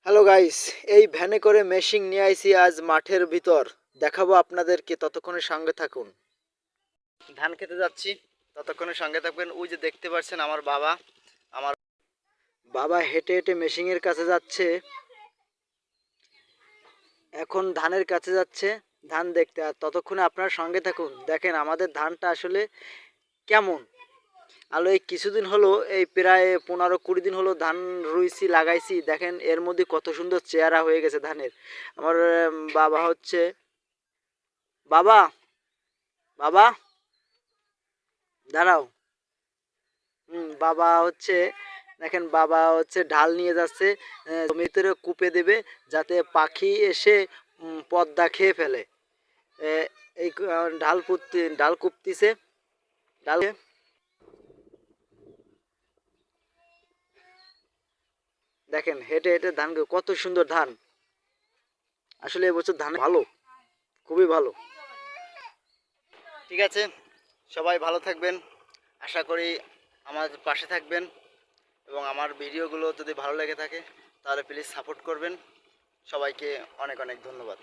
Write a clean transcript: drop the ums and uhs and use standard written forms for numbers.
Hello guys, এই ভ্যানে করে মেশিন নিয়ে আইছি আজ মাঠের ভিতর। দেখাবো আপনাদেরকে, ততক্ষণে সঙ্গে থাকুন। ধান খেতে যাচ্ছি, ততক্ষণে সঙ্গে থাকবেন। ওই যে দেখতে পাচ্ছেন আমার বাবা হেঁটে হেঁটে মেশিনের কাছে যাচ্ছে। এখন ধানের কাছে যাচ্ছে ধান দেখতে, আর ততক্ষণে আপনারা সঙ্গে থাকুন। দেখেন আমাদের ধানটা আসলে কেমন। এই কিছুদিন হলো, এই প্রায় 15-20 দিন হলো ধান রুইছি, লাগাইছি। দেখেন এর মধ্যে কত সুন্দর চেহারা হয়ে গেছে ধানের। আমার বাবা হচ্ছে, বাবা বাবা দাঁড়াও। বাবা হচ্ছে, দেখেন বাবা হচ্ছে ঢাল নিয়ে যাচ্ছে, জমির ভিতরে কুপে দেবে যাতে পাখি এসে পদ্মা খেয়ে ফেলে। এ, এই ডাল কুপতিছে ডাল। দেখেন হেঁটে হেঁটে ধান, কত সুন্দর ধান। আসলে এবছর ধান ভালো, খুবই ভালো। ঠিক আছে, সবাই ভালো থাকবেন। আশা করি আমার পাশে থাকবেন, এবং আমার ভিডিওগুলো যদি ভালো লেগে থাকে তাহলে প্লিজ সাপোর্ট করবেন। সবাইকে অনেক অনেক ধন্যবাদ।